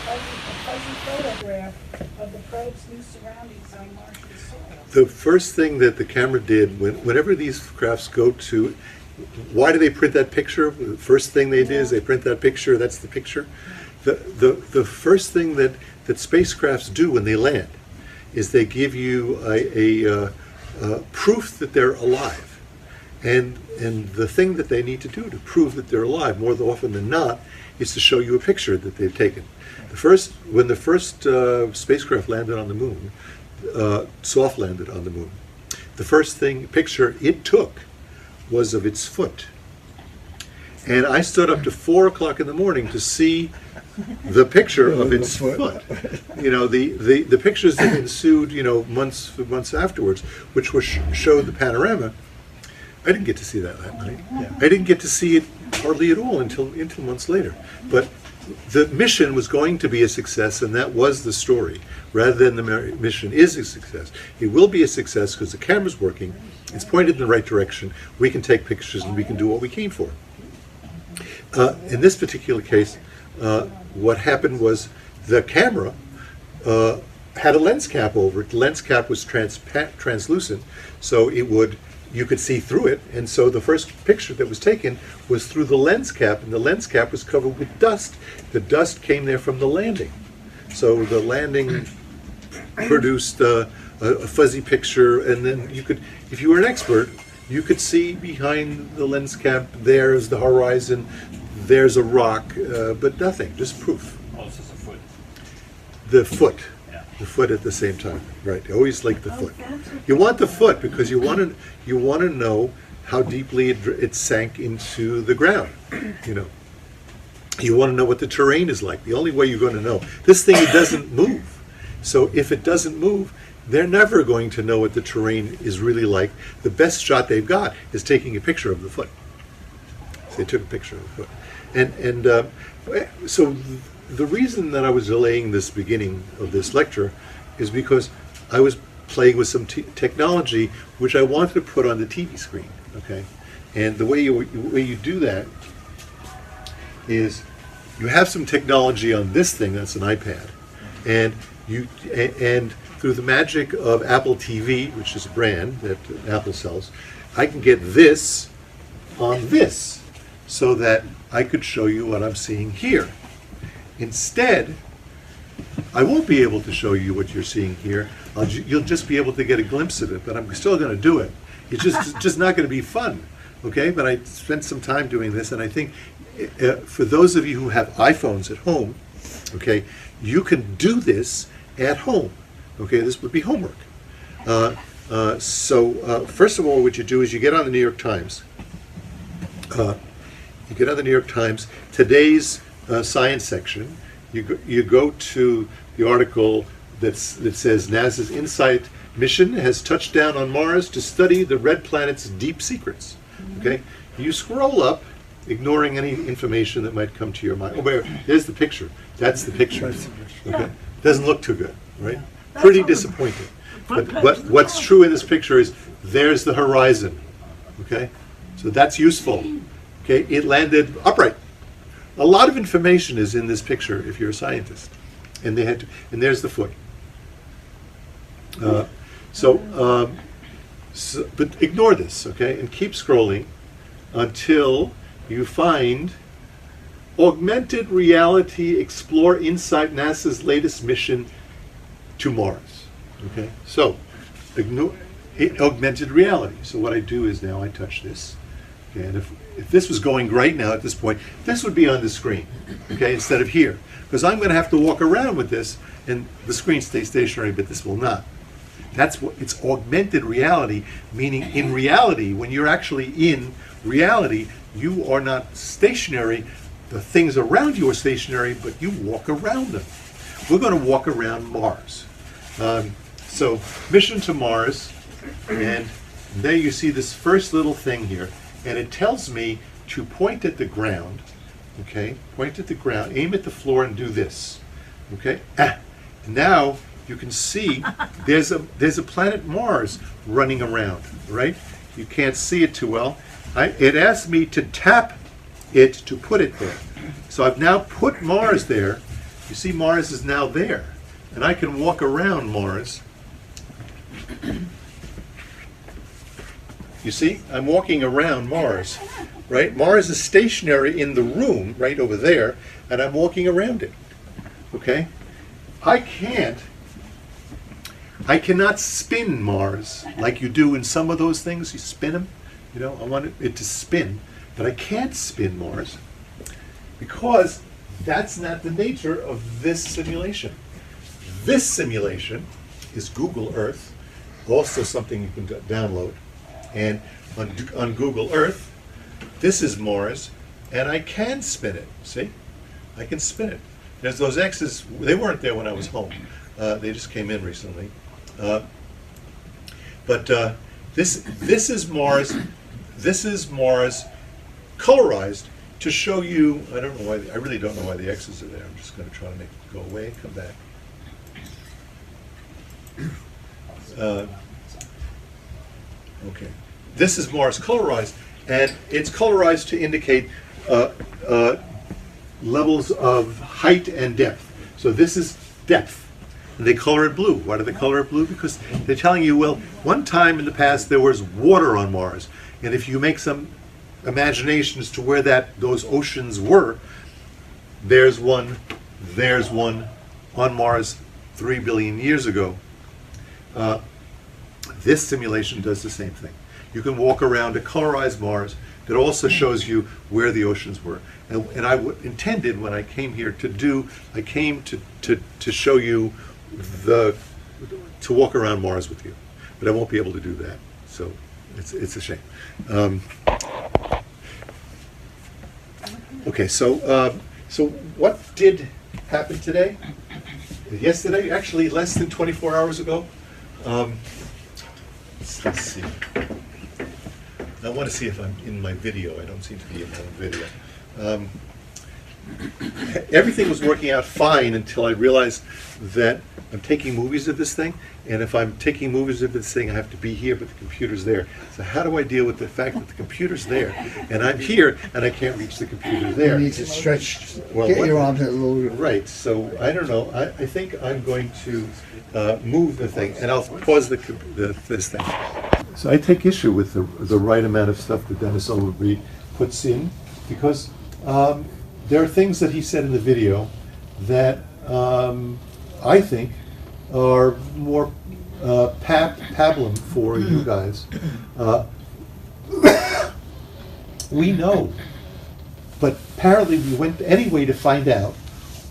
fuzzy photograph of the probe's new surroundings on Martian soil. The first thing that the camera did, whenever these crafts go to, why do they print that picture? The first thing they did is they print that picture, that's the picture. The first thing that spacecrafts do when they land is they give you a proof that they're alive. And the thing that they need to do to prove that they're alive, more often than not, is to show you a picture that they've taken. When the first spacecraft landed on the moon, soft landed on the moon, the first picture it took was of its foot. And I stood up to 4 o'clock in the morning to see the picture of its foot. You know, the pictures that ensued, you know, months afterwards, which showed the panorama. I didn't get to see that night. Yeah. I didn't get to see it hardly at all until months later. But the mission was going to be a success, and that was the story. Rather than the mission is a success, it will be a success because the camera's working. It's pointed in the right direction. We can take pictures and we can do what we came for. In this particular case, what happened was the camera had a lens cap over it. The lens cap was translucent, so you could see through it, and so the first picture that was taken was through the lens cap, and the lens cap was covered with dust. The dust came there from the landing. So the landing produced a fuzzy picture, and then you could, if you were an expert, you could see behind the lens cap, there's the horizon, there's a rock, but nothing, just proof. Oh, it's just a foot. The foot. Yeah. The foot at the same time, right? Always like the foot. You want the foot because you want to know how deeply it sank into the ground. You know, you want to know what the terrain is like. The only way you're going to know, this thing, it doesn't move. So if it doesn't move, they're never going to know what the terrain is really like. The best shot they've got is taking a picture of the foot. So they took a picture of the foot, and so. The reason that I was delaying this beginning of this lecture is because I was playing with some technology which I wanted to put on the TV screen. Okay, and the way you do that is you have some technology on this thing that's an iPad, and through the magic of Apple TV, which is a brand that Apple sells, I can get this on this so that I could show you what I'm seeing here. Instead, I won't be able to show you what you're seeing here. You'll just be able to get a glimpse of it, but I'm still going to do it. It's just not going to be fun, okay? But I spent some time doing this, and I think for those of you who have iPhones at home, okay, you can do this at home, okay? This would be homework. So first of all, what you do is you get on the New York Times. You get on the New York Times, today's science section, you go to the article that says NASA's InSight mission has touched down on Mars to study the red planet's deep secrets. Okay, you scroll up, ignoring any information that might come to your mind. Oh, there's the picture. That's the picture. Okay, doesn't look too good, right? Pretty disappointing. But what's true in this picture is there's the horizon. Okay, so that's useful. Okay, it landed upright. A lot of information is in this picture if you're a scientist, and and there's the foot. But ignore this, okay, and keep scrolling until you find augmented reality explore InSight NASA's latest mission to Mars. Okay, so ignore augmented reality. So what I do is now I touch this. Okay, and if this was going right now at this point, this would be on the screen, okay, instead of here. Because I'm going to have to walk around with this, and the screen stays stationary, but this will not. That's what it's augmented reality, meaning in reality, when you're actually in reality, you are not stationary. The things around you are stationary, but you walk around them. We're going to walk around Mars. So, mission to Mars, and there you see this first little thing here. And it tells me to point at the ground, okay? Point at the ground, aim at the floor, and do this, okay? Now you can see there's a planet Mars running around, right? You can't see it too well. It asked me to tap it to put it there. So I've now put Mars there, You see, Mars is now there, and I can walk around Mars. You see, I'm walking around Mars, right? Mars is stationary in the room right over there, and I'm walking around it, okay? I cannot spin Mars like you do in some of those things. You spin them, you know, I want it to spin, but I can't spin Mars because that's not the nature of this simulation. This simulation is Google Earth, also something you can download. And on Google Earth, this is Mars, and I can spin it. See? I can spin it. There's those X's, they weren't there when I was home. They just came in recently. But this is Mars. This is Mars colorized to show you. I don't know why. I really don't know why the X's are there. I'm just going to try to make it go away. Come back. Okay. This is Mars colorized, and it's colorized to indicate levels of height and depth. So this is depth. And they color it blue. Why do they color it blue? Because they're telling you, well, one time in the past there was water on Mars, and if you make some imagination as to where those oceans were, there's one on Mars 3 billion years ago. This simulation does the same thing. You can walk around a colorized Mars that also shows you where the oceans were. And I intended when I came here I came to show you to walk around Mars with you. But I won't be able to do that. So it's a shame. Okay, so what did happen today? Yesterday, actually less than 24 hours ago. Let's see. I want to see if I'm in my video. I don't seem to be in my video. Everything was working out fine until I realized that I'm taking movies of this thing, and if I'm taking movies of this thing, I have to be here, but the computer's there. So how do I deal with the fact that the computer's there, and I'm here, and I can't reach the computer there? You need to stretch, Well, get your arms a little. Right, so I don't know. I think I'm going to move the thing, and I'll pause this thing. So I take issue with the right amount of stuff that Dennis Overby puts in, because there are things that he said in the video that I think are more pablum for you guys. We know, but apparently we went anyway to find out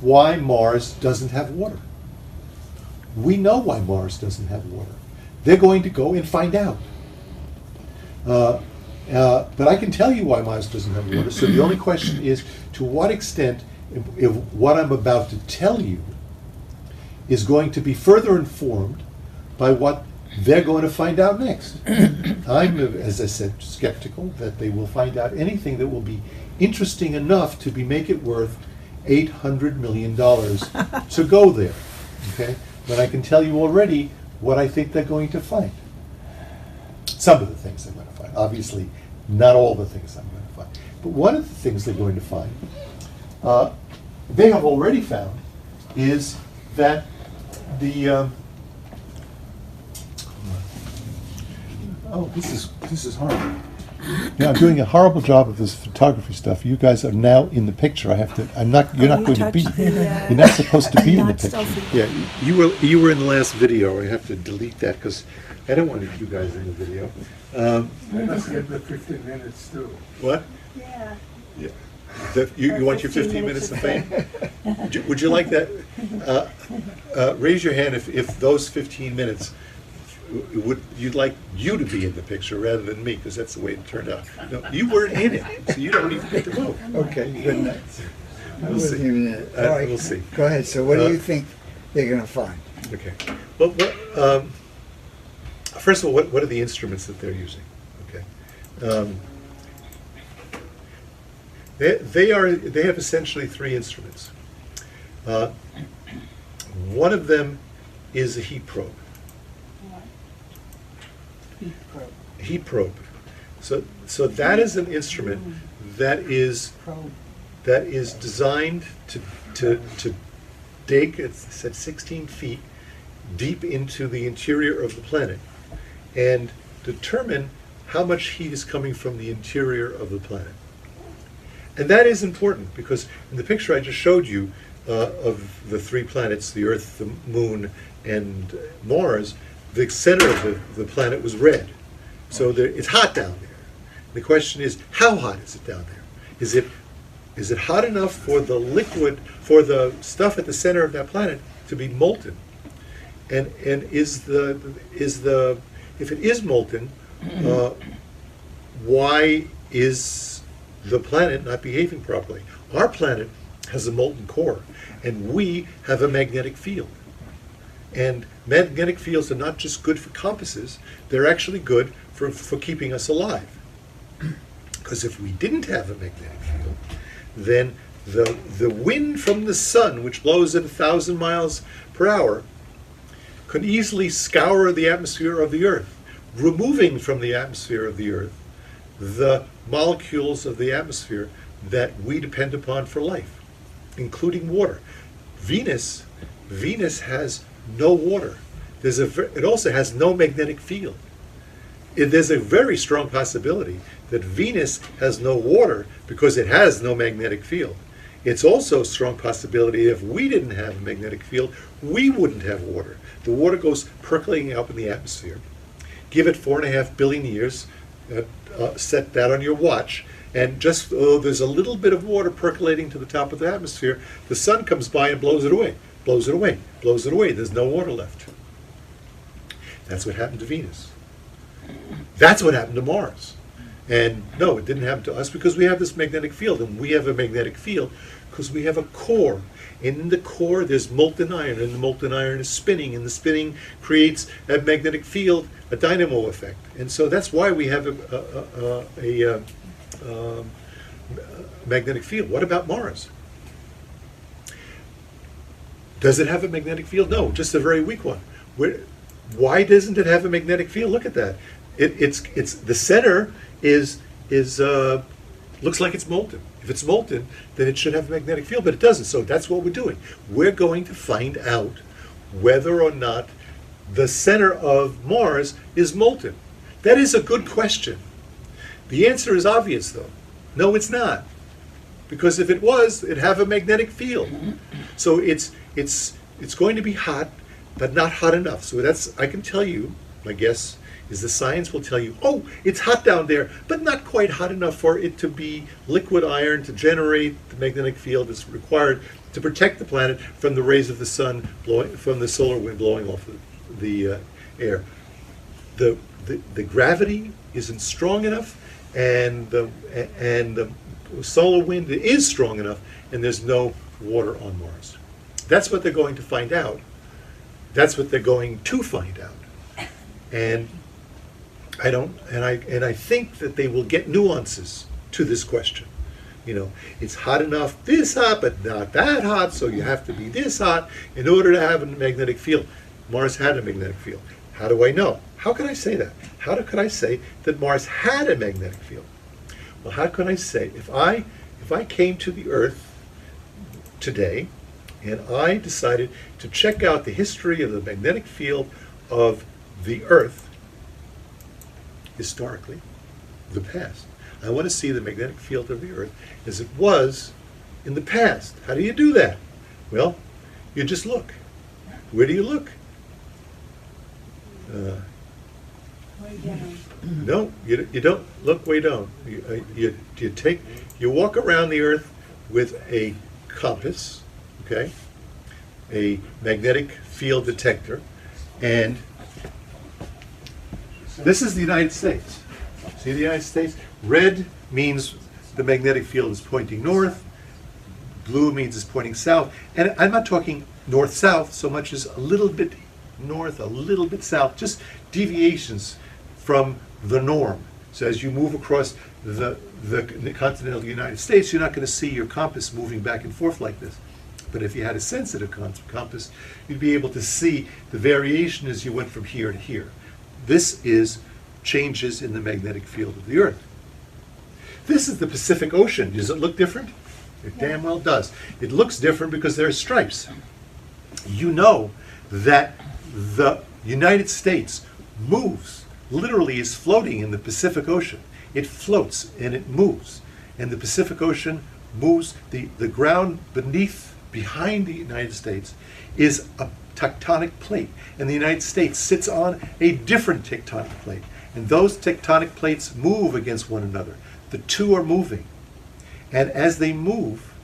why Mars doesn't have water. We know why Mars doesn't have water. They're going to go and find out. But I can tell you why Mars doesn't have water. So the only question is, to what extent if what I'm about to tell you is going to be further informed by what they're going to find out next. I'm, as I said, skeptical that they will find out anything that will be interesting enough to make it worth $800 million to go there. Okay? But I can tell you already what I think they're going to find. Some of the things they're going to find. Obviously, not all the things I'm going to find. But one of the things they're going to find, they have already found, is that the this is horrible. Yeah, I'm doing a horrible job of this photography stuff. You guys are now in the picture. You're not going to be. You're not supposed to be in the picture. Yeah, you were in the last video. I have to delete that because I don't want you guys in the video. I must get the 15 minutes too. What? Yeah. Yeah. You want your 15 minutes of fame? Would you like that? Raise your hand if those 15 minutes, you'd like you to be in the picture rather than me, because that's the way it turned out. No, you weren't in it, so you don't even get to vote. Okay, good enough. We'll see. All right, we'll see. Go ahead. So what do you think they're going to find? Okay. Well, first of all, what are the instruments that they're using? Okay. They have essentially three instruments. One of them is a heat probe. Heat probe. Heat probe. So that is an instrument that is Probe. designed to dig, it's said 16 feet deep into the interior of the planet and determine how much heat is coming from the interior of the planet. And that is important because in the picture I just showed you of the three planets, the Earth, the Moon, and Mars, the center of the planet was red. So it's hot down there. The question is, how hot is it down there? Is it hot enough for the liquid, for the stuff at the center of that planet to be molten? And if it is molten, why is the planet not behaving properly? Our planet has a molten core, and we have a magnetic field. And magnetic fields are not just good for compasses, they're actually good for keeping us alive. Because if we didn't have a magnetic field, then the wind from the sun, which blows at 1,000 miles per hour, could easily scour the atmosphere of the Earth, removing from the atmosphere of the Earth the molecules of the atmosphere that we depend upon for life, including water. Venus has no water. It also has no magnetic field. There's a very strong possibility that Venus has no water because it has no magnetic field. It's also a strong possibility if we didn't have a magnetic field, we wouldn't have water. The water goes percolating up in the atmosphere. Give it 4.5 billion years, set that on your watch, and just there's a little bit of water percolating to the top of the atmosphere, the sun comes by and blows it away, blows it away, blows it away. There's no water left. That's what happened to Venus. That's what happened to Mars. And no, it didn't happen to us because we have this magnetic field, and we have a magnetic field because we have a core. And in the core, there's molten iron, and the molten iron is spinning, and the spinning creates a magnetic field, a dynamo effect. And so that's why we have a magnetic field. What about Mars? Does it have a magnetic field? No, just a very weak one. Why doesn't it have a magnetic field? Look at that. It's the center looks like it's molten. If it's molten, then it should have a magnetic field, but it doesn't. So that's what we're doing. We're going to find out whether or not the center of Mars is molten. That is a good question. The answer is obvious, though. No, it's not. Because if it was, it'd have a magnetic field. So it's going to be hot, but not hot enough. So I can tell you, my guess is the science will tell you, oh, it's hot down there, but not quite hot enough for it to be liquid iron to generate the magnetic field that's required to protect the planet from the rays of the sun, from the solar wind blowing off the air. The gravity isn't strong enough, and the solar wind is strong enough, and there's no water on Mars. That's what they're going to find out. That's what they're going to find out. And I think that they will get nuances to this question. You know, it's hot enough, this hot, but not that hot, so you have to be this hot in order to have a magnetic field. Mars had a magnetic field. How do I know? How can I say that? Could I say that Mars had a magnetic field? Well, how can I say, if I came to the Earth today and I decided to check out the history of the magnetic field of the Earth, historically, the past. I want to see the magnetic field of the Earth as it was in the past. How do you do that? Well, you just look. Where do you look? Way down. No, you don't look way down. You walk around the Earth with a compass, okay, a magnetic field detector, and this is the United States. See the United States? Red means the magnetic field is pointing north. Blue means it's pointing south. And I'm not talking north-south so much as a little bit north, a little bit south, just deviations from the norm. So as you move across the continental United States, you're not going to see your compass moving back and forth like this. But if you had a sensitive compass, you'd be able to see the variation as you went from here to here. This is changes in the magnetic field of the Earth. This is the Pacific Ocean. Does it look different? It damn well does. It looks different because there are stripes. you know that the United States moves, literally is floating in the Pacific Ocean. It floats and it moves. And the Pacific Ocean moves, the ground behind the United States is a tectonic plate. And the United States sits on a different tectonic plate. And those tectonic plates move against one another. The two are moving. And as they move,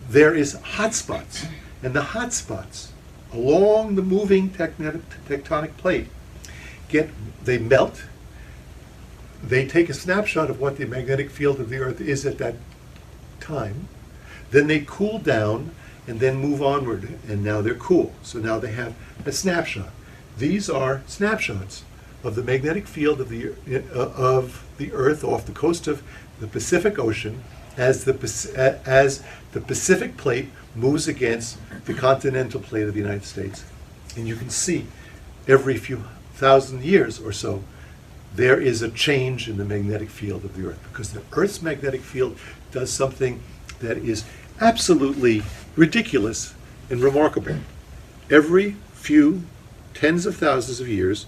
there is hotspots. And the hotspots along the moving tectonic plate they melt. They take a snapshot of what the magnetic field of the Earth is at that time. Then they cool down and then move onward, and now they're cool. So now they have a snapshot. These are snapshots of the magnetic field of the Earth off the coast of the Pacific Ocean as the Pacific plate moves against the continental plate of the United States. And you can see every few thousand years or so, there is a change in the magnetic field of the Earth, because the Earth's magnetic field does something that is absolutely ridiculous and remarkable. Every few tens of thousands of years,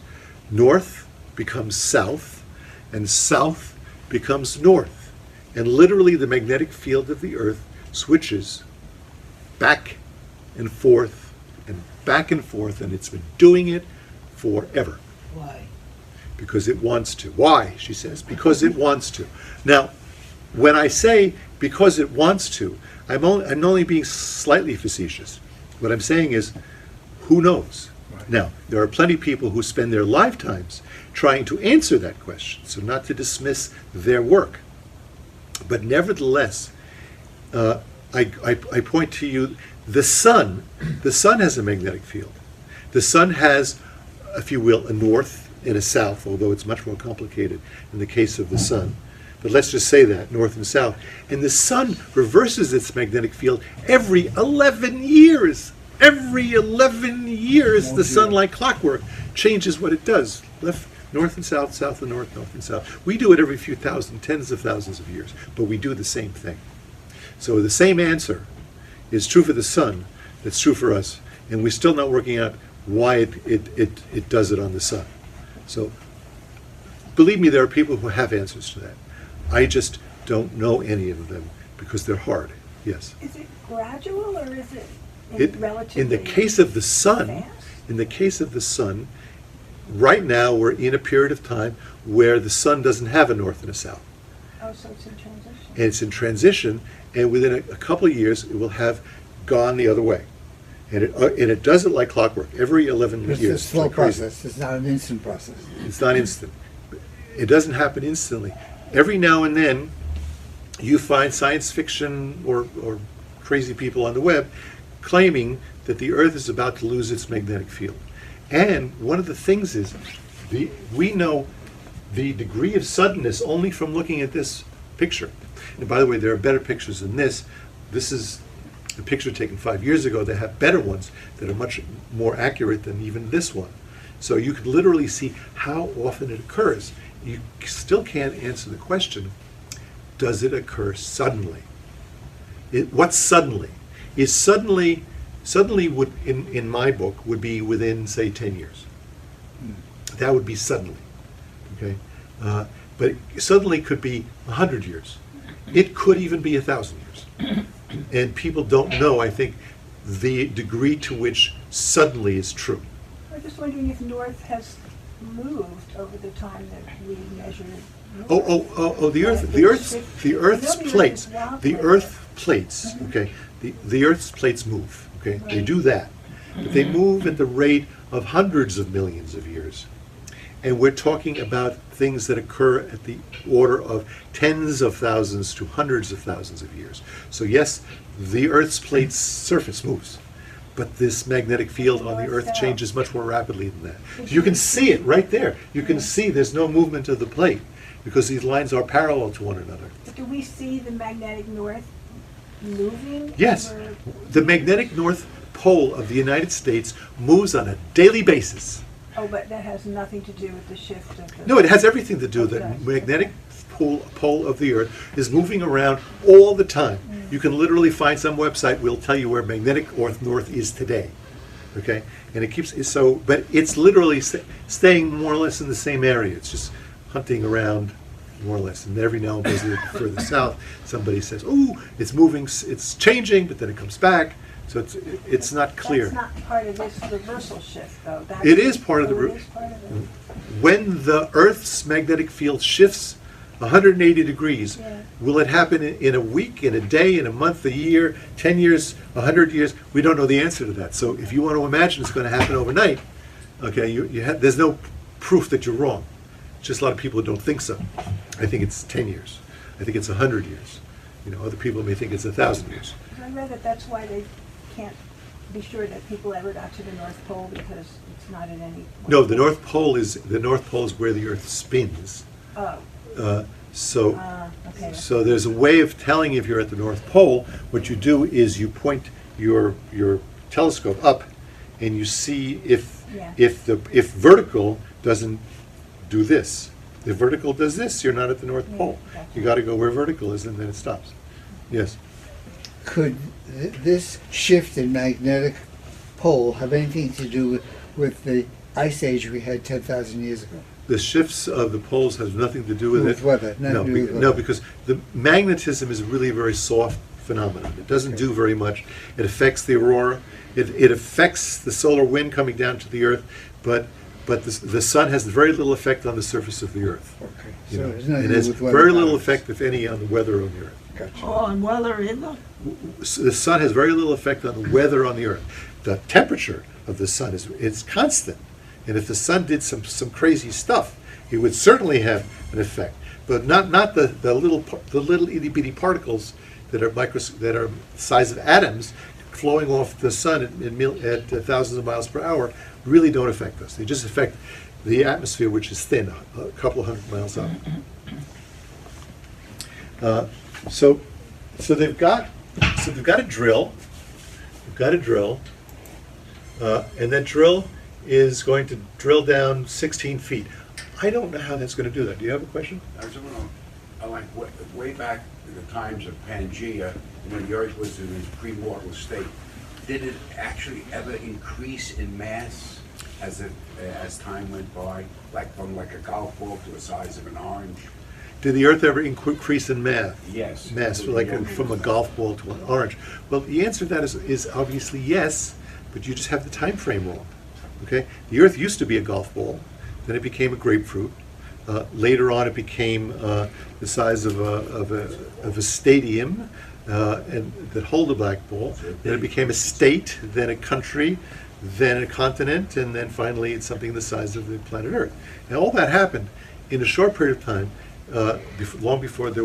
north becomes south, and south becomes north. And literally the magnetic field of the Earth switches back and forth and back and forth, and it's been doing it forever. Why? Because it wants to. Why, she says? Because it wants to. Now, when I say because it wants to, I'm only being slightly facetious. What I'm saying is, who knows? Right. Now, there are plenty of people who spend their lifetimes trying to answer that question, so not to dismiss their work. But nevertheless, I point to you, the sun has a magnetic field. The sun has, if you will, a north and a south, although it's much more complicated in the case of the sun. But let's just say that, north and south. And the sun reverses its magnetic field every 11 years. Every 11 years, the sun, like clockwork, changes what it does. Left, north and south, south and north, north and south. We do it every few thousand, tens of thousands of years, but we do the same thing. So the same answer is true for the sun that's true for us, and we're still not working out why it does it on the sun. So believe me, there are people who have answers to that. I just don't know any of them because they're hard. Yes. Is it gradual or is it relatively in the case of the sun, fast? in the case of the sun, right now we're in a period of time where the sun doesn't have a north and a south. Oh, so it's in transition. And it's in transition, and within a couple of years it will have gone the other way. And it does it like clockwork every 11 It's years. a slow like crazy. process. It's not an instant process. It's not instant. It doesn't happen instantly. Every now and then, you find science fiction or crazy people on the web claiming that the Earth is about to lose its magnetic field. And one of the things is, we know the degree of suddenness only from looking at this picture. And by the way, there are better pictures than this. This is a picture taken 5 years ago. They have better ones that are much more accurate than even this one. So you can literally see how often it occurs. You still can't answer the question, does it occur suddenly? What's suddenly? Is suddenly would, in my book, would be within, say, 10 years. That would be suddenly, okay? But suddenly could be 100 years. It could even be 1,000 years. And people don't know, I think, the degree to which suddenly is true. I'm just wondering if north has moved over the time that we measured. The Earth's plates, okay, the Earth's plates move, okay, they do that, but they move at the rate of hundreds of millions of years, and we're talking about things that occur at the order of tens of thousands to hundreds of thousands of years. So yes, the Earth's plate's surface moves, but this magnetic field on the Earth changes much more rapidly than that. You can see it right there. You can see there's no movement of the plate because these lines are parallel to one another. But do we see the magnetic north moving? Yes, over- the magnetic north pole of the United States moves on a daily basis. Oh, but that has nothing to do with the shift of the... No, it has everything to do with the Okay. magnetic pole of the Earth is moving around all the time. You can literally find some website will tell you where magnetic north is today. Okay, and it keeps so, but it's literally staying more or less in the same area. It's just hunting around more or less, and every now and then, as it further south, somebody says, "Oh, it's moving, it's changing," but then it comes back. So it's not clear. That's not part of this reversal shift, though. It is part of the it is part of it. When the Earth's magnetic field shifts 180 degrees, Yeah. will it happen in a week, in a day, in a month, a year, 10 years, 100 years? We don't know the answer to that. So if you want to imagine it's going to happen overnight, okay, there's no proof that you're wrong. Just a lot of people don't think so. I think it's 10 years. I think it's 100 years. Other people may think it's 1,000 years. I read that that's why they can't be sure that people ever got to the North Pole, because it's not in any. No, the North Pole is where the Earth spins. Oh. Okay. So there's a way of telling if you're at the North Pole. What you do is you point your telescope up, and you see if vertical doesn't do this. If vertical does this, you're not at the North Pole. Gotcha. You got to go where vertical is, and then it stops. Yes. Could this shift in magnetic pole have anything to do with the ice age we had 10,000 years ago? The shifts of the poles has nothing to do with With it. weather, nothing No, to do with no, weather. because the magnetism is really a very soft phenomenon. It doesn't do very much. It affects the aurora. It affects the solar wind coming down to the Earth, but the sun has very little effect on the surface of the Earth. Okay, You so know, there's nothing it to has do with weather very little patterns. effect, if any, on the weather on the Earth. Gotcha. Oh, and weather in the The sun has very little effect on the weather on the Earth. The temperature of the sun is constant, and if the sun did some crazy stuff, it would certainly have an effect. But not the little itty bitty particles that are size of atoms flowing off the sun at thousands of miles per hour really don't affect us. They just affect the atmosphere, which is thin, a couple of hundred miles up. So they've got a drill. They've got a drill, and that drill is going to drill down 16 feet. I don't know how that's going to do that. Do you have a question? I was wondering, like way back in the times of Pangea, when the Earth was in its pre-mortal state, did it actually ever increase in mass as time went by, like from a golf ball to the size of an orange? Did the Earth ever increase in mass? Yes. From a golf ball to an orange? Well, the answer to that is obviously yes, but you just have the time frame wrong. Okay, the Earth used to be a golf ball, then it became a grapefruit. Later on, it became the size of a stadium, and that hold a black ball. Then it became a state, then a country, then a continent, and then finally it's something the size of the planet Earth. And all that happened in a short period of time. Long before there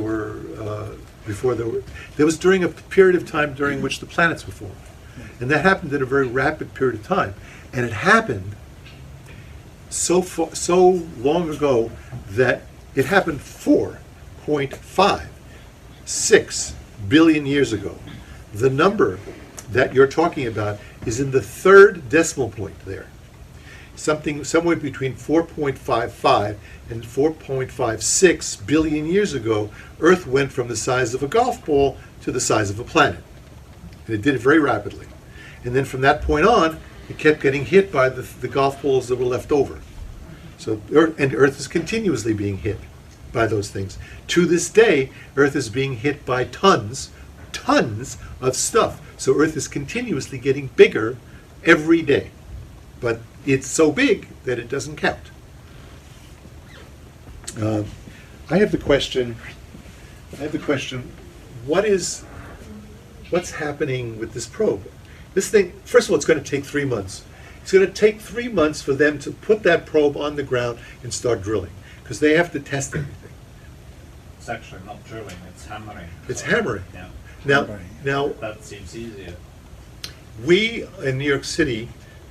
was during a period of time during which the planets were formed, and that happened in a very rapid period of time, and it happened so long ago that it happened 4.56 billion years ago. The number that you're talking about is in the third decimal point there. Somewhere between 4.55 and 4.56 billion years ago, Earth went from the size of a golf ball to the size of a planet. And it did it very rapidly. And then from that point on, it kept getting hit by the golf balls that were left over. So Earth is continuously being hit by those things. To this day, Earth is being hit by tons of stuff. So Earth is continuously getting bigger every day. But it's so big that it doesn't count. I have the question. What's happening with this probe? This thing, first of all, it's going to take 3 months. It's going to take 3 months for them to put that probe on the ground and start drilling, because they have to test everything. It's actually not drilling, it's hammering. It's hammering. Yeah, Now, that seems easier. we in New York City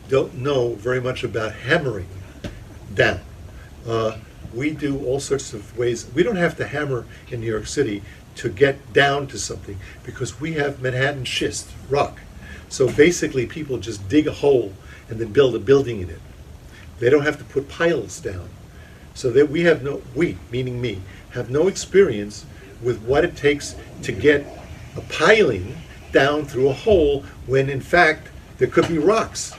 don't know very much about hammering down. We do all sorts of ways. We don't have to hammer in New York City to get down to something, because we have Manhattan schist rock. So basically people just dig a hole and then build a building in it. They don't have to put piles down. So that we, meaning me, have no experience with what it takes to get a piling down through a hole when in fact there could be rocks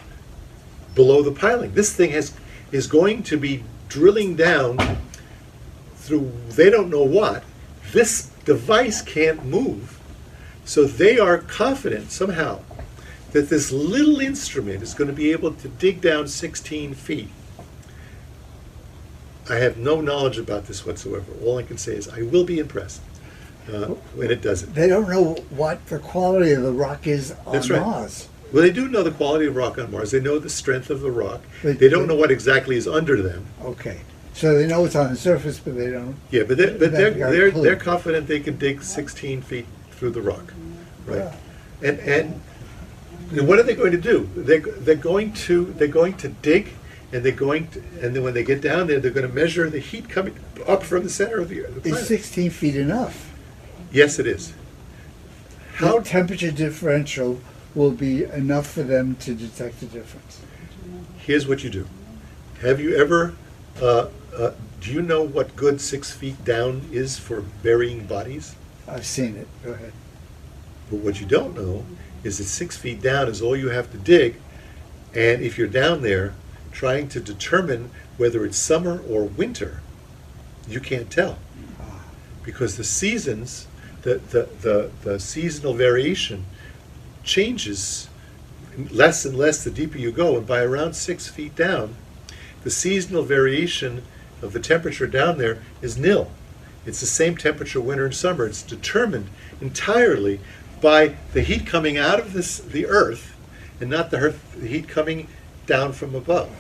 below the piling. This thing is going to be drilling down through they don't know what. This device can't move. So they are confident somehow that this little instrument is going to be able to dig down 16 feet. I have no knowledge about this whatsoever. All I can say is I will be impressed when it does it. They don't know what the quality of the rock is on That's right. Mars. Well, they do know the quality of rock on Mars. They know the strength of the rock. But- They don't know what exactly is under them. Okay. So they know it's on the surface, but they don't. Yeah, but they're, but They've got a they're, clue. they're confident they can dig 16 feet through the rock, right? And what are they going to do? They're going to dig, and and then when they get down there, they're going to measure the heat coming up from the center of the Is planet. 16 feet enough? Yes, it is. How How temperature differential will be enough for them to detect the difference? Here's what you do. Have you ever? Do you know what good 6 feet down is for burying bodies? I've seen it. Go ahead. But what you don't know is that 6 feet down is all you have to dig, and if you're down there trying to determine whether it's summer or winter, you can't tell. Because the seasons, the seasonal variation changes less and less the deeper you go, and by around 6 feet down, the seasonal variation of the temperature down there is nil. It's the same temperature winter and summer. It's determined entirely by the heat coming out of the Earth, and not the heat coming down from above.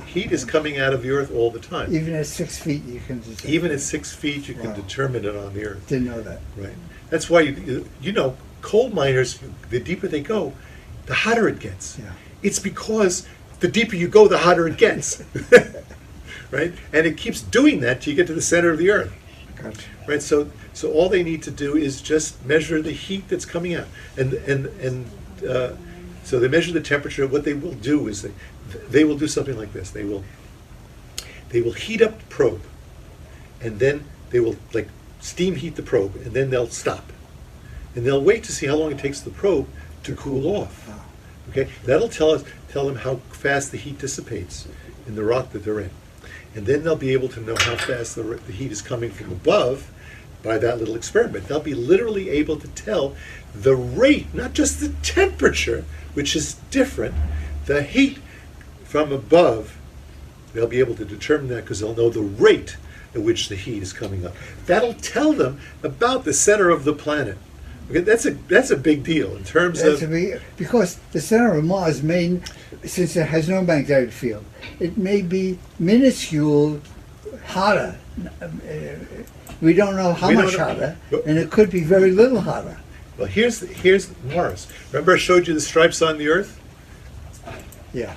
Heat is coming out of the Earth all the time. Even at 6 feet, you can detect. Even at 6 feet, you can Wow. determine it on the Earth. Didn't know that. Right. That's why you know coal miners. The deeper they go, the hotter it gets. Yeah. It's because the deeper you go, the hotter it gets. Right. And it keeps doing that till you get to the center of the Earth. Gotcha. Right. So all they need to do is just measure the heat that's coming out, and so they measure the temperature. What they will do is they will do something like this. They will heat up the probe, and then they will like steam heat the probe, and then they'll stop, and they'll wait to see how long it takes the probe to cool off. Wow. Okay, that'll tell them how fast the heat dissipates in the rock that they're in, and then they'll be able to know how fast the heat is coming from above by that little experiment. They'll be literally able to tell the rate, not just the temperature, which is different, the heat from above. They'll be able to determine that because they'll know the rate at which the heat is coming up. That'll tell them about the center of the planet. Okay, that's a big deal in terms That's of because the center of Mars may, since it has no magnetic field, it may be minuscule hotter. We don't know how We don't much know. hotter, But- and it could be very little hotter. well. Here's Mars. Remember I showed you the stripes on the Earth? Yeah.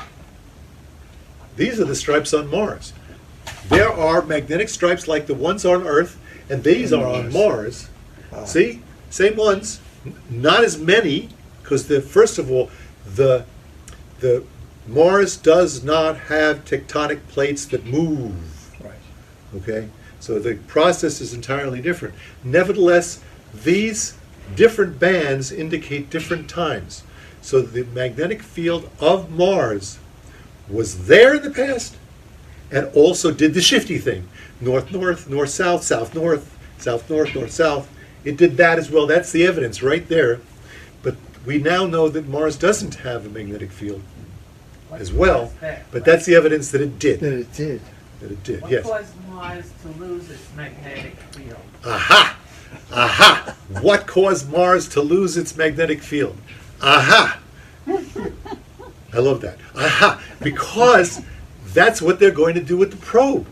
These are the stripes on Mars. There are magnetic stripes like the ones on Earth, and these are on Mars. See? Same ones. Not as many, because first of all, the Mars does not have tectonic plates that move. Right. Okay? So the process is entirely different. Nevertheless, these different bands indicate different times. So the magnetic field of Mars was there in the past and also did the shifty thing. North-north, north-south, south-north, south-north, north-south. It did that as well. That's the evidence right there. But we now know that Mars doesn't have a magnetic field as well. But that's the evidence that it did. That it did. That it did, What yes. caused Mars to lose its magnetic field? Aha! Aha! What caused Mars to lose its magnetic field? Aha! I love that. Aha! Because that's what they're going to do with the probe.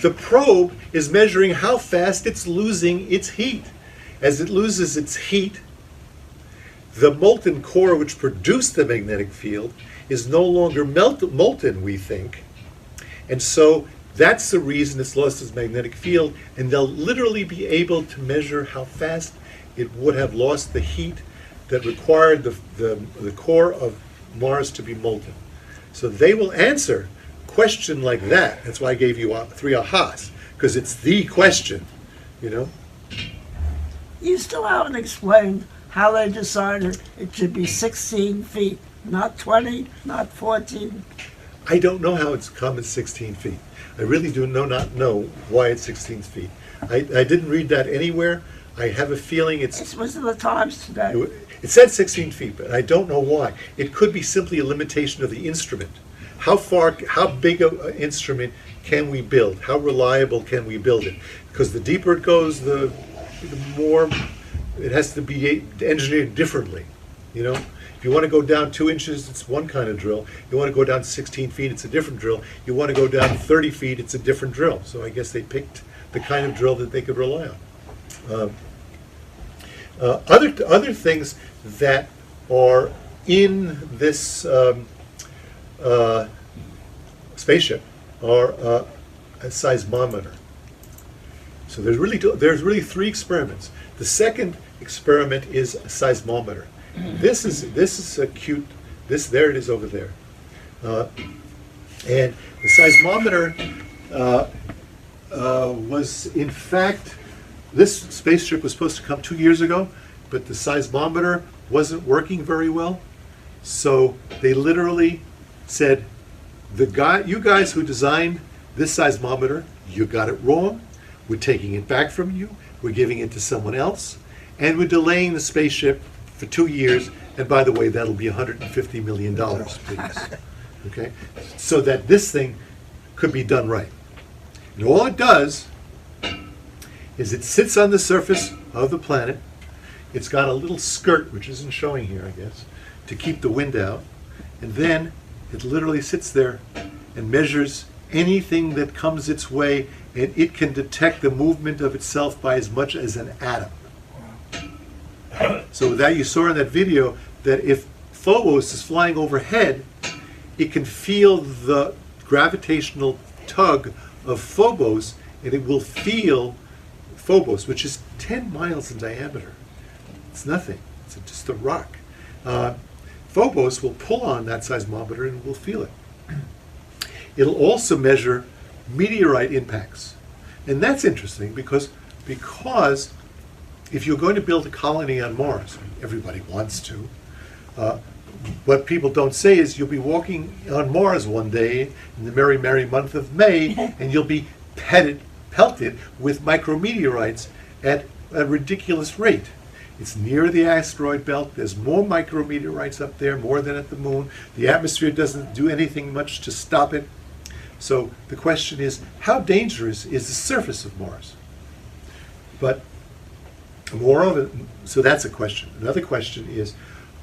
The probe is measuring how fast it's losing its heat. As it loses its heat, the molten core which produced the magnetic field is no longer molten, we think. And so that's the reason it's lost its magnetic field, and they'll literally be able to measure how fast it would have lost the heat that required the core of Mars to be molten. So they will answer a question like that. That's why I gave you 3 ahas, because it's the question you know? You still haven't explained how they decided it should be 16 feet, not 20, not 14. I don't know how it's come at 16 feet. I really do not know why it's 16 feet. I didn't read that anywhere. I have a feeling This was in the Times today. it said 16 feet, but I don't know why. It could be simply a limitation of the instrument. How big an instrument can we build? How reliable can we build it? Because the deeper it goes, the more it has to be engineered differently, you know? If you want to go down 2 inches, it's one kind of drill. You want to go down 16 feet, it's a different drill. You want to go down 30 feet, it's a different drill. So I guess they picked the kind of drill that they could rely on. Other things that are in this spaceship are a seismometer. So there's really 3 experiments. The second experiment is a seismometer. This is a cute. There it is over there, and the seismometer was in fact, this spaceship was supposed to come 2 years ago, but the seismometer wasn't working very well, so they literally said, you guys who designed this seismometer, you got it wrong. We're taking it back from you. We're giving it to someone else, and we're delaying the spaceship for 2 years. And by the way, that'll be $150 million, please. Okay, so that this thing could be done right. And all it does is it sits on the surface of the planet. It's got a little skirt, which isn't showing here, I guess, to keep the wind out. And then it literally sits there and measures anything that comes its way, and it can detect the movement of itself by as much as an atom. So that you saw in that video, that if Phobos is flying overhead, it can feel the gravitational tug of Phobos, and it will feel Phobos, which is 10 miles in diameter. It's nothing. It's just a rock. Phobos will pull on that seismometer and we'll feel it. It'll also measure meteorite impacts. And that's interesting because if you're going to build a colony on Mars, everybody wants to, what people don't say is you'll be walking on Mars one day in the merry, merry month of May, and you'll be pelted with micrometeorites at a ridiculous rate. It's near the asteroid belt. There's more micrometeorites up there, more than at the moon. The atmosphere doesn't do anything much to stop it. So the question is, how dangerous is the surface of Mars? But moreover, so that's a question. Another question is,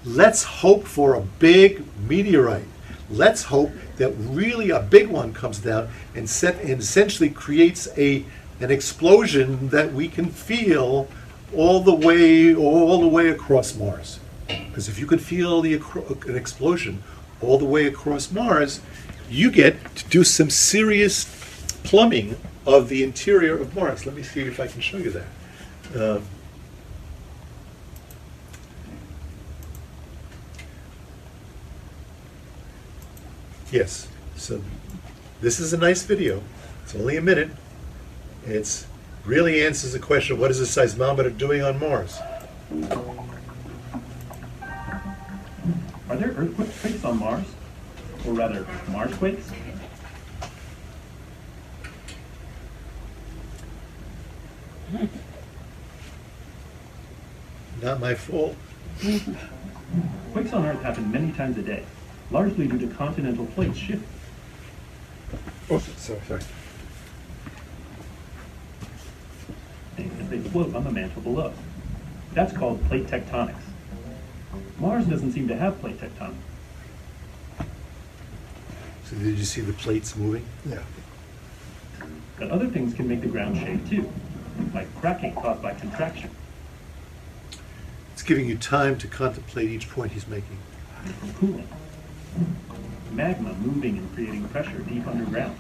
let's hope for a big meteorite. Let's hope that really a big one comes down and essentially creates an explosion that we can feel all the way across Mars. Because if you can feel an explosion all the way across Mars, you get to do some serious plumbing of the interior of Mars. Let me see if I can show you that. Yes, so this is a nice video. It's only a minute. It really answers the question, what is a seismometer doing on Mars? Are there earthquakes on Mars? Or rather, Marsquakes? Not my fault. Quakes on Earth happen many times a day, largely due to continental plates shifting. Oh, sorry. As they float on the mantle below. That's called plate tectonics. Mars doesn't seem to have plate tectonics. So did you see the plates moving? Yeah. But other things can make the ground shake too, like cracking caused by contraction. It's giving you time to contemplate each point he's making. And from cooling. Magma moving and creating pressure deep underground.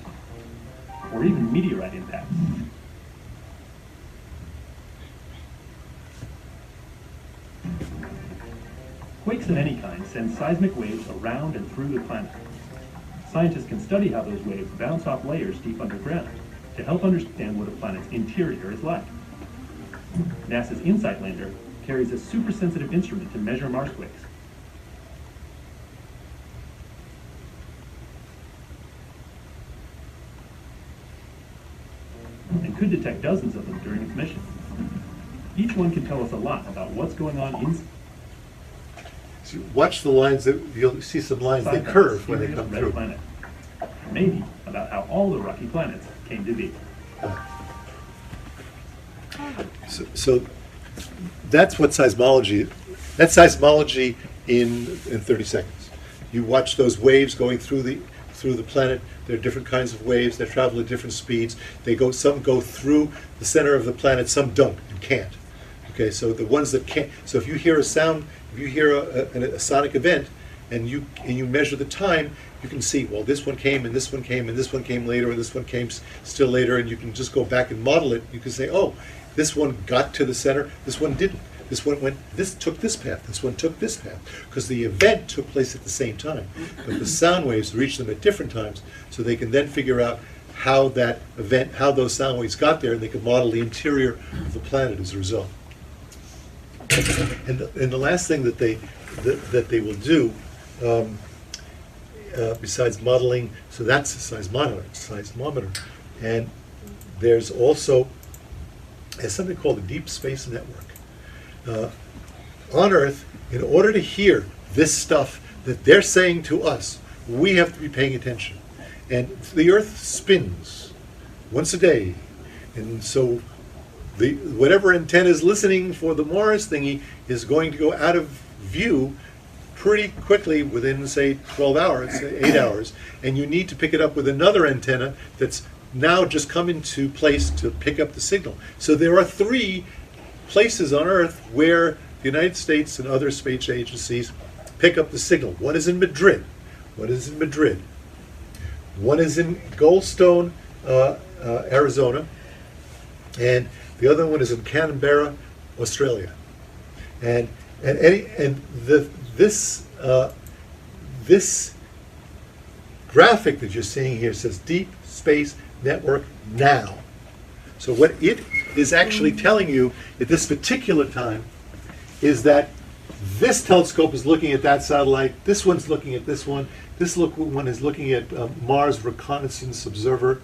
Or even meteorite impacts. Quakes of any kind send seismic waves around and through the planet. Scientists can study how those waves bounce off layers deep underground to help understand what a planet's interior is like. NASA's InSight lander carries a super-sensitive instrument to measure Mars quakes. And could detect dozens of them during its mission. Each one can tell us a lot about what's going on inside So watch the lines, you'll see some lines, they that curve when they mysterious come red through. planet. Maybe about how all the rocky planets came to be. So that's what seismology, that's seismology in 30 seconds. You watch those waves going through the planet. There are different kinds of waves. They travel at different speeds. Some go through the center of the planet, some don't and can't. Okay, so the ones that can't, so if you hear a sound, if you hear a sonic event and you measure the time, you can see, well, this one came and this one came and this one came later and this one came still later, and you can just go back and model it. You can say, oh, this one got to the center, this one didn't. This one took this path, this one took this path, because the event took place at the same time. But the sound waves reach them at different times, so they can then figure out how that event, how those sound waves got there, and they can model the interior of the planet as a result. And the last thing that they will do, besides modeling, so that's a seismometer, and there's also something called a deep space network. On Earth, in order to hear this stuff that they're saying to us, we have to be paying attention. And the Earth spins once a day, and so whatever antenna is listening for the Mars thingy is going to go out of view pretty quickly within, say, 12 hours, 8 hours, and you need to pick it up with another antenna that's now just come into place to pick up the signal. So there are 3 places on Earth where the United States and other space agencies pick up the signal. One is in Madrid. One is in Goldstone, Arizona, and the other one is in Canberra, Australia. This graphic that you're seeing here says Deep Space Network Now. So what it is actually telling you at this particular time is that this telescope is looking at that satellite, this one's looking at this one, this one is looking at Mars Reconnaissance Observer,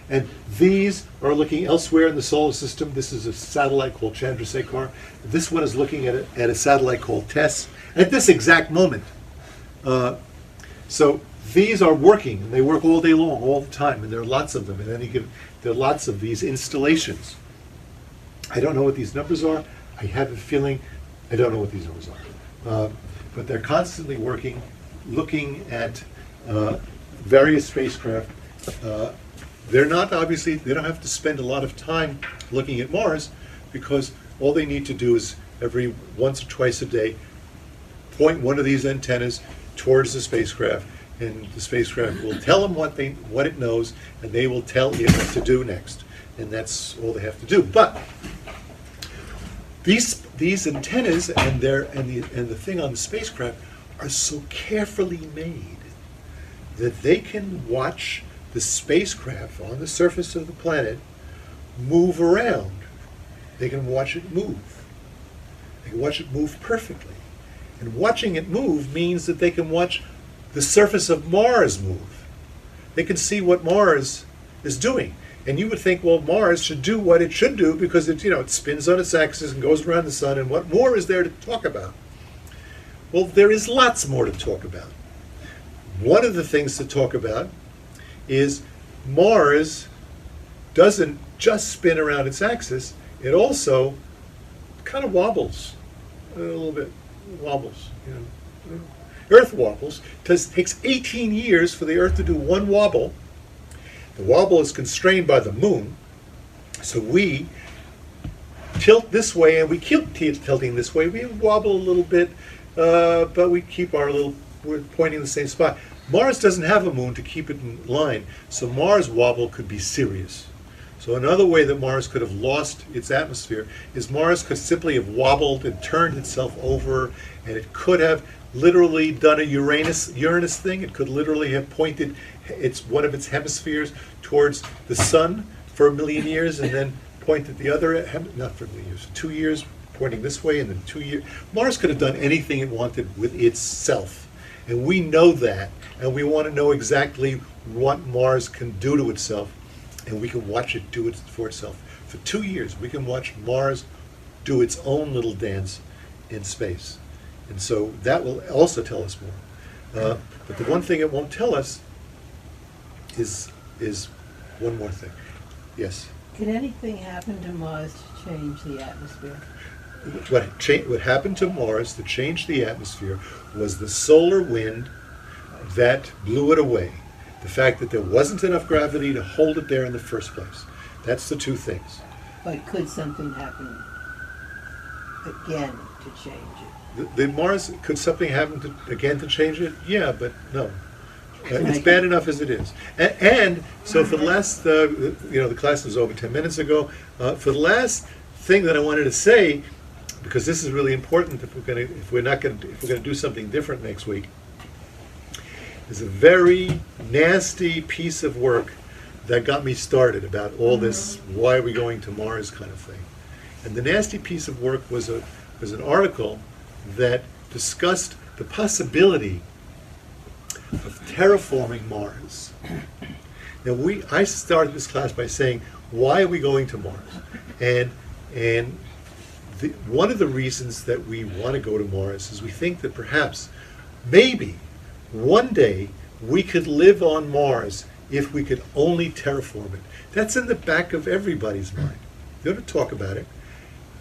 and these are looking elsewhere in the solar system. This is a satellite called Chandrasekhar. This one is looking at a satellite called TESS at this exact moment. So these are working, and they work all day long, all the time, and there are lots of them. And then there are lots of these installations. I don't know what these numbers are. I have a feeling I don't know what these numbers are. But they're constantly working, looking at various spacecraft. They're not, obviously, they don't have to spend a lot of time looking at Mars, because all they need to do is every once or twice a day point one of these antennas towards the spacecraft, and the spacecraft will tell them what it knows, and they will tell it what to do next. And that's all they have to do. But these antennas and the thing on the spacecraft are so carefully made that they can watch the spacecraft on the surface of the planet move around. They can watch it move. They can watch it move perfectly. And watching it move means that they can watch the surface of Mars move. They can see what Mars is doing. And you would think, well, Mars should do what it should do because it spins on its axis and goes around the sun, and what more is there to talk about? Well, there is lots more to talk about. One of the things to talk about is Mars doesn't just spin around its axis, it also kind of wobbles a little bit. Wobbles, Earth wobbles. It takes 18 years for the Earth to do one wobble. The wobble is constrained by the moon, so we tilt this way and we keep tilting this way. We wobble a little bit, but we're pointing in the same spot. Mars doesn't have a moon to keep it in line, so Mars wobble could be serious. So another way that Mars could have lost its atmosphere is Mars could simply have wobbled and turned itself over, and it could have literally done a Uranus thing. It could literally have pointed one of its hemispheres towards the sun for 1 million years, and then point at the other, not for years, 2 years pointing this way, and then 2 years. Mars could have done anything it wanted with itself. And we know that, and we want to know exactly what Mars can do to itself, and we can watch it do it for itself. For 2 years, we can watch Mars do its own little dance in space. And so that will also tell us more. But the one thing it won't tell us is one more thing. Yes? Could anything happen to Mars to change the atmosphere? What happened to Mars to change the atmosphere was the solar wind that blew it away. The fact that there wasn't enough gravity to hold it there in the first place. That's the two things. But could something happen again to change it? The Mars, could something happen again to change it? Yeah, but no. It's bad enough as it is. And so for the last, the class was over 10 minutes ago. For the last thing that I wanted to say, because this is really important if we're going to do something different next week, is a very nasty piece of work that got me started about all this, why are we going to Mars kind of thing. And the nasty piece of work was an article that discussed the possibility of terraforming Mars. Now I started this class by saying, why are we going to Mars? And one of the reasons that we want to go to Mars is we think that perhaps, maybe, one day we could live on Mars if we could only terraform it. That's in the back of everybody's mind. You ought to talk about it.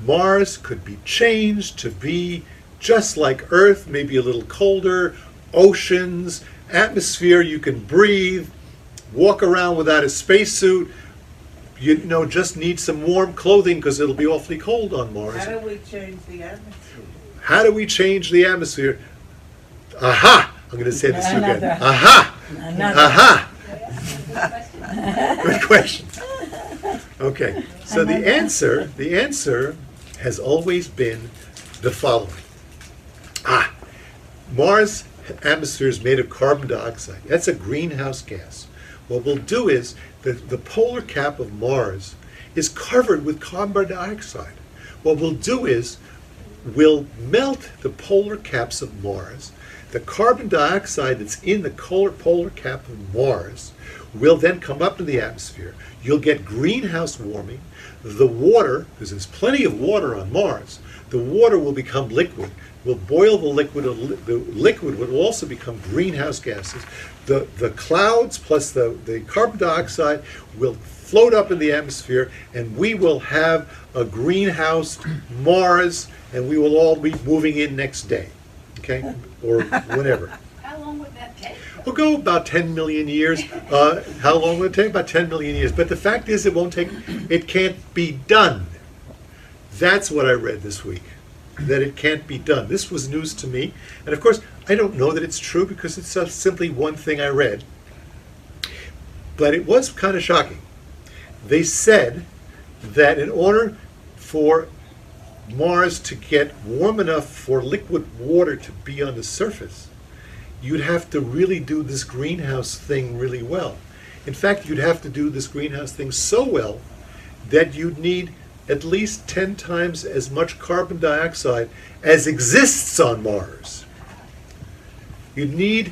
Mars could be changed to be just like Earth, maybe a little colder, oceans, atmosphere you can breathe, walk around without a spacesuit, just need some warm clothing because it'll be awfully cold on Mars. How do we change the atmosphere? How do we change the atmosphere? Aha! I'm going to say this again. Another. Aha! Another. Aha! Good question. Okay, so the answer has always been the following. Mars' atmosphere is made of carbon dioxide. That's a greenhouse gas. What we'll do is, the polar cap of Mars is covered with carbon dioxide. What we'll do is, we'll melt the polar caps of Mars. The carbon dioxide that's in the polar cap of Mars will then come up to the atmosphere. You'll get greenhouse warming. The water, because there's plenty of water on Mars, the water will become liquid. We'll boil the liquid. The liquid would also become greenhouse gases. The clouds plus the carbon dioxide will float up in the atmosphere, and we will have a greenhouse Mars, and we will all be moving in next day, okay, or whenever. How long would that take? We'll go about 10 million years. How long will it take? About 10 million years. But the fact is, it can't be done. That's what I read this week, that it can't be done. This was news to me. And of course, I don't know that it's true because it's simply one thing I read. But it was kind of shocking. They said that in order for Mars to get warm enough for liquid water to be on the surface, you'd have to really do this greenhouse thing really well. In fact, you'd have to do this greenhouse thing so well that you'd need at least 10 times as much carbon dioxide as exists on Mars. You'd need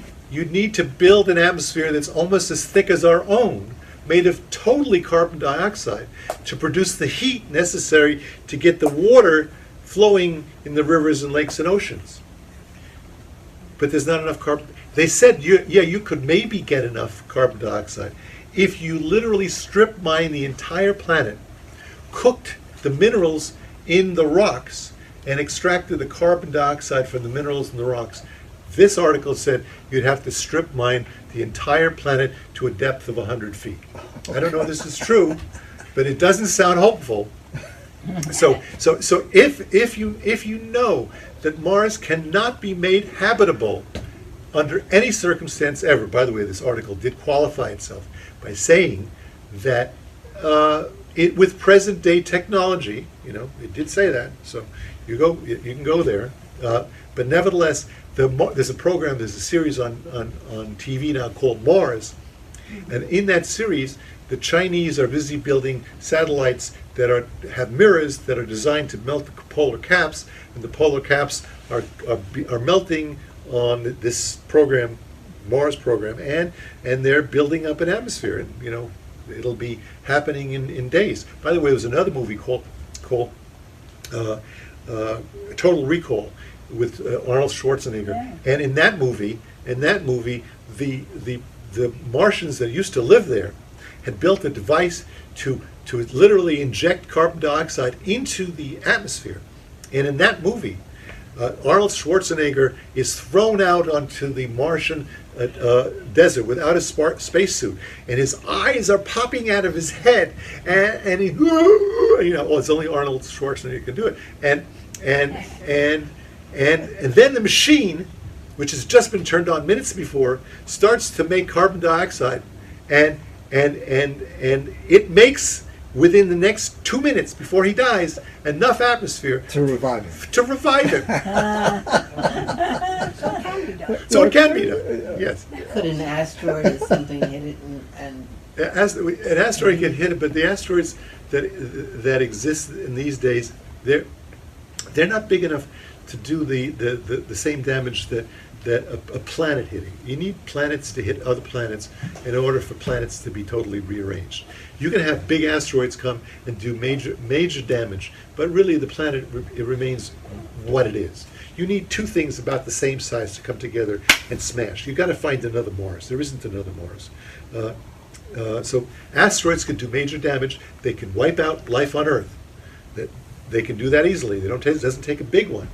to build an atmosphere that's almost as thick as our own, made of totally carbon dioxide, to produce the heat necessary to get the water flowing in the rivers and lakes and oceans. But there's not enough carbon. They said, you could maybe get enough carbon dioxide if you literally strip mine the entire planet, cooked the minerals in the rocks, and extracted the carbon dioxide from the minerals in the rocks. This article said you'd have to strip mine the entire planet to a depth of 100 feet. I don't know if this is true, but it doesn't sound hopeful. So if you know that Mars cannot be made habitable under any circumstance ever. By the way, this article did qualify itself by saying that with present day technology, it did say that. So you can go there. But nevertheless, there's a series on TV now called Mars, And in that series, the Chinese are busy building satellites that have mirrors that are designed to melt the polar caps, and the polar caps are melting on this program, Mars program, and they're building up an atmosphere, and it'll be happening in days. By the way, there was another movie called Total Recall with Arnold Schwarzenegger, and in that movie, the Martians that used to live there had built a device to literally inject carbon dioxide into the atmosphere, and in that movie, Arnold Schwarzenegger is thrown out onto the Martian desert without a spacesuit, and his eyes are popping out of his head, and he, it's only Arnold Schwarzenegger can do it, and then the machine, which has just been turned on minutes before, starts to make carbon dioxide, and it makes, within the next 2 minutes before he dies, enough atmosphere To revive him. So it can be done. Yes. Could an asteroid or something hit it and An asteroid can hit it, but the asteroids that exist in these days, they're not big enough to do the same damage that a planet hitting. You need planets to hit other planets in order for planets to be totally rearranged. You can have big asteroids come and do major damage, but really the planet it remains what it is. You need two things about the same size to come together and smash. You've got to find another Mars. There isn't another Mars. So asteroids can do major damage. They can wipe out life on Earth. They can do that easily. It doesn't take a big one.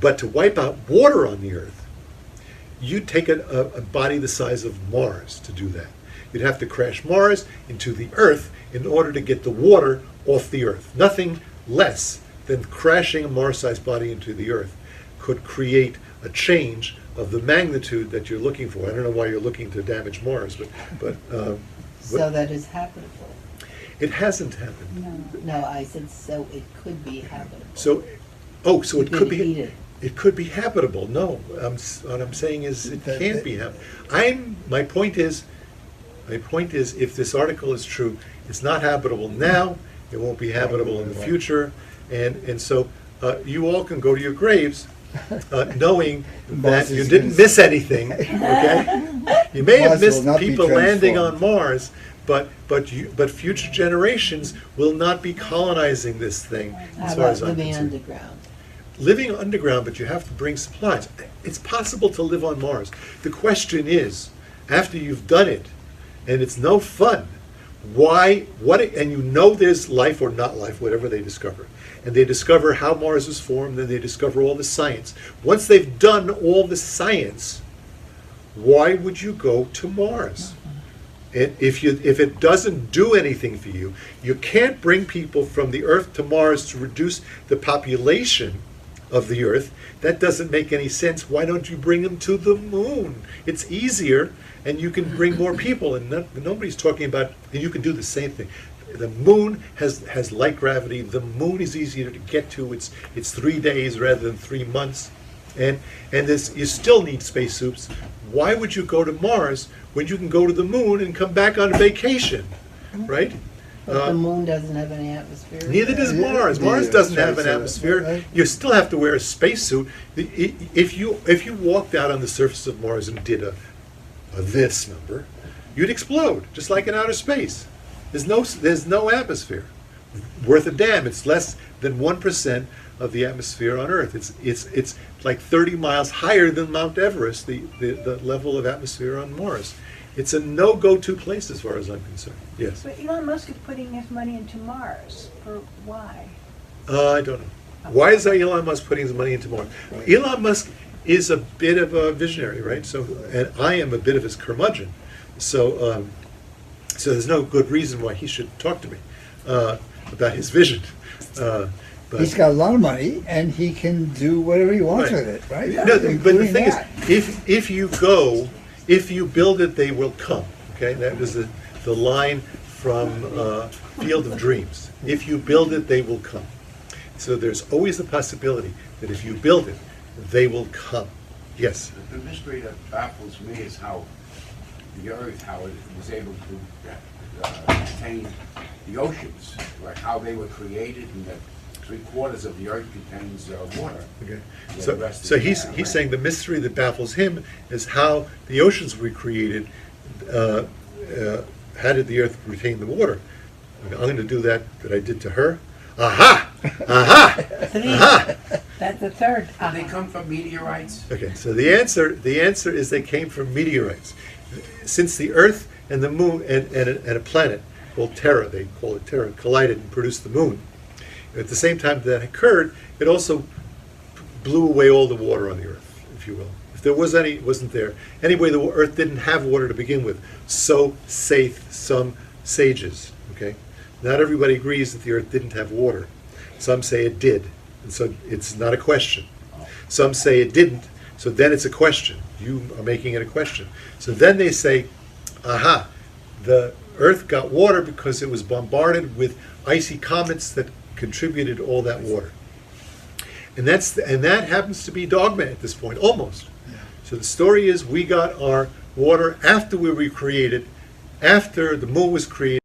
But to wipe out water on the Earth, you'd take a body the size of Mars to do that. You'd have to crash Mars into the Earth in order to get the water off the Earth. Nothing less than crashing a Mars-sized body into the Earth could create a change of the magnitude that you're looking for. I don't know why you're looking to damage Mars, but so that is habitable? it hasn't happened. No, I said so it could be habitable. So You it could be. heat it. It could be habitable. No, what I'm saying is it can't be habitable. My point is, if this article is true, it's not habitable now. It won't be habitable in the future, and so you all can go to your graves knowing that you didn't miss anything. Okay, you may have missed people landing on Mars, but future generations will not be colonizing this thing. How As far about as I'm living concerned. underground? Living underground, but you have to bring supplies. It's possible to live on Mars. The question is, after you've done it, and it's no fun, and you know there's life or not life, whatever they discover. And they discover how Mars was formed, and they discover all the science. Once they've done all the science, why would you go to Mars? And if it doesn't do anything for you, you can't bring people from the Earth to Mars to reduce the population of the Earth. That doesn't make any sense. Why don't you bring them to the moon? It's easier, and you can bring more people. And nobody's talking about, and you can do the same thing. The moon has light gravity. The moon is easier to get to. It's 3 days rather than 3 months. And you still need spacesuits. Why would you go to Mars when you can go to the moon and come back on vacation, right? But the moon doesn't have any atmosphere. Neither does Mars. Mars doesn't have an atmosphere. You still have to wear a spacesuit. If you walked out on the surface of Mars and did a this number, you'd explode, just like in outer space. There's no atmosphere worth a damn. It's less than 1% of the atmosphere on Earth. It's like 30 miles higher than Mount Everest, the level of atmosphere on Mars. It's a no-go-to place as far as I'm concerned. Yes. But Elon Musk is putting his money into Mars. For why? I don't know. Why is Elon Musk putting his money into Mars? Elon Musk is a bit of a visionary, right? So, and I am a bit of his curmudgeon. So there's no good reason why he should talk to me about his vision. But He's got a lot of money, and he can do whatever he wants Right. with it, right? No, but the Including thing that. is, if you build it, they will come. Okay, that was the line from Field of Dreams. If you build it, they will come. So there's always the possibility that if you build it, they will come. Yes. The mystery that baffles me is how the Earth, how it was able to contain the oceans, like how they were created, and that 3/4 of the Earth contains water. Okay. The So, rest so is he's land. saying the mystery that baffles him is how the oceans were created. How did the Earth retain the water? I'm going to do that I did to her. Aha! Aha! Aha! That's the third. Did they come from meteorites? Okay, so the answer is they came from meteorites. Since the Earth and the Moon and a planet called Terra, they call it Terra, collided and produced the Moon. At the same time that occurred, it also blew away all the water on the Earth, if you will. If there was any, it wasn't there. Anyway, the Earth didn't have water to begin with. So saith some sages. Okay, not everybody agrees that the Earth didn't have water. Some say it did, and so it's not a question. Some say it didn't, so then it's a question. You are making it a question. So then they say, aha, the Earth got water because it was bombarded with icy comets that contributed all that water. And that happens to be dogma at this point, almost. So the story is we got our water after we were created, after the Moon was created.